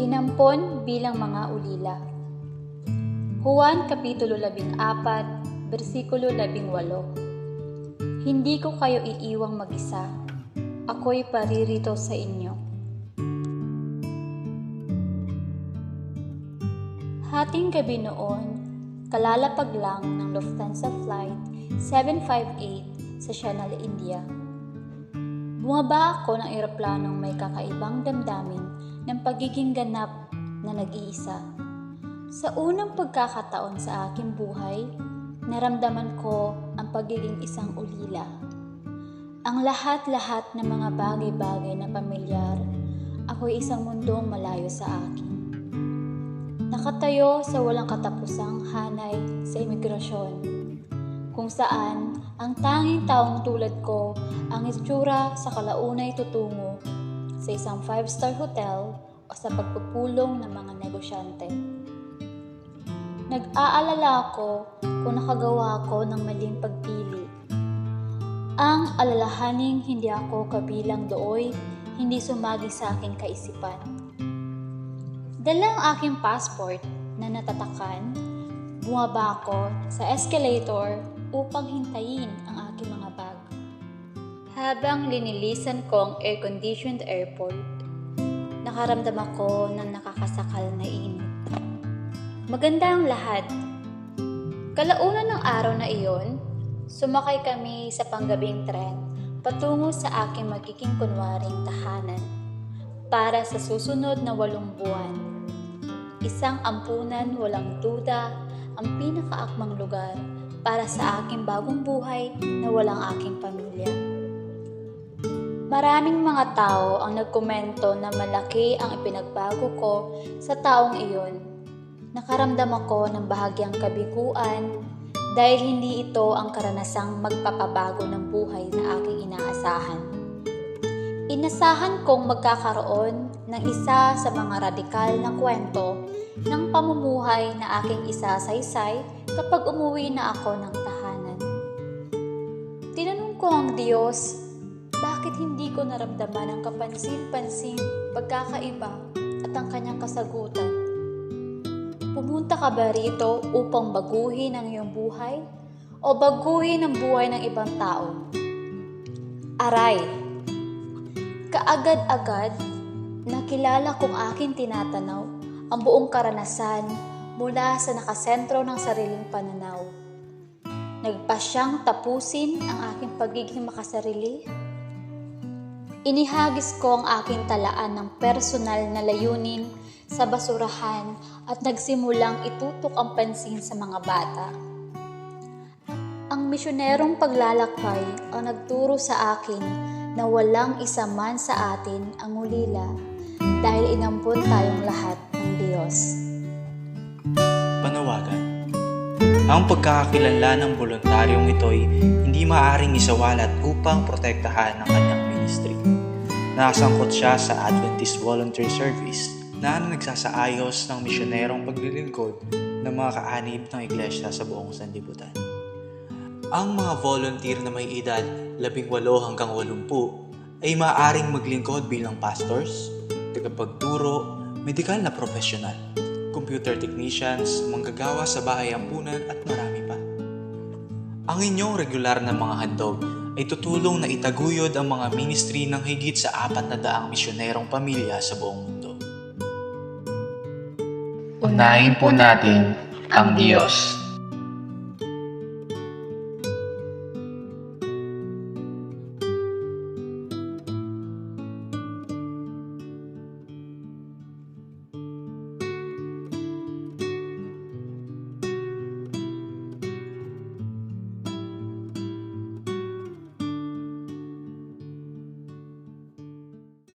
Inampon bilang mga ulila. Juan Kapitulo 14, versikulo 18. Hindi ko kayo iiwang mag-isa, ako'y paririto sa inyo. Hating gabi noon, kalalapag lang ng Lufthansa Flight 758 sa Chennai, India. Bumaba ako ng eroplanong may kakaibang damdamin ng pagiging ganap na nag-iisa. Sa unang pagkakataon sa aking buhay, naramdaman ko ang pagiging isang ulila. Ang lahat-lahat ng mga bagay-bagay na pamilyar, ako'y isang mundong malayo sa akin. Nakatayo sa walang katapusang hanay sa imigrasyon, kung saan ang tanging taong tulad ko ang itsura sa kalaunay tutungo sa isang 5-star hotel o sa pagpupulong ng mga negosyante. Nag-aalala ako kung nakagawa ako ng maling pagpili. Ang alalahaning hindi ako kabilang dooy hindi sumagi sa aking kaisipan. Dala ang aking passport na natatakan, bumaba ako sa escalator upang hintayin ang aking mga bag. Habang linilisan ko ang air-conditioned airport, nakaramdam ako ng nakakasakal na init. Maganda ang lahat. Kalaunan ng araw na iyon, sumakay kami sa panggabing tren patungo sa aking magiging kunwaring tahanan para sa susunod na 8 buwan. Isang ampunan walang duda ang pinakaakmang lugar para sa aking bagong buhay na walang aking pamilya. Maraming mga tao ang nagkomento na malaki ang ipinagbago ko sa taong iyon. Nakaramdam ako ng bahagyang kabiguan dahil hindi ito ang karanasang magpapabago ng buhay na aking inaasahan. Inasahan kong magkakaroon ng isa sa mga radikal na kwento ng pamumuhay na aking isasaysay kapag umuwi na ako ng tahanan. Tinanong ko ang Diyos, bakit hindi ko naramdaman ang kapansin-pansing pagkakaiba at ang kanyang kasagutan? Pumunta ka ba rito upang baguhin ang iyong buhay o baguhin ang buhay ng ibang tao? Aray! Kaagad-agad, nakilala kong aking tinatanaw ang buong karanasan mula sa nakasentro ng sariling pananaw. Nagpasyang tapusin ang aking pagiging makasarili. Inihagis ko ang aking talaan ng personal na layunin sa basurahan at nagsimulang itutok ang pansin sa mga bata. Ang misyonerong paglalakbay ang nagturo sa akin na walang isa man sa atin ang ulila dahil inampun tayong lahat ng Diyos. Panawagan. Ang pagkakakilanlan ng voluntaryong ito'y hindi maaaring isawalat upang protektahan ang kanyang ministry. Nakasangkot siya sa Adventist Voluntary Service na nagsasaayos ng misyonerong paglilingkod ng mga kaanib ng iglesia sa buong sanlibutan. Ang mga volunteer na may edad 18 hanggang 80 ay maaaring maglingkod bilang pastors, tagapagturo, medikal na profesional, computer technicians, manggagawa sa bahay ampunan at marami pa. Ang inyong regular na mga handog ay tutulong na itaguyod ang mga ministry ng higit sa 400 misyonerong pamilya sa buong mundo. Unahin po natin ang Diyos.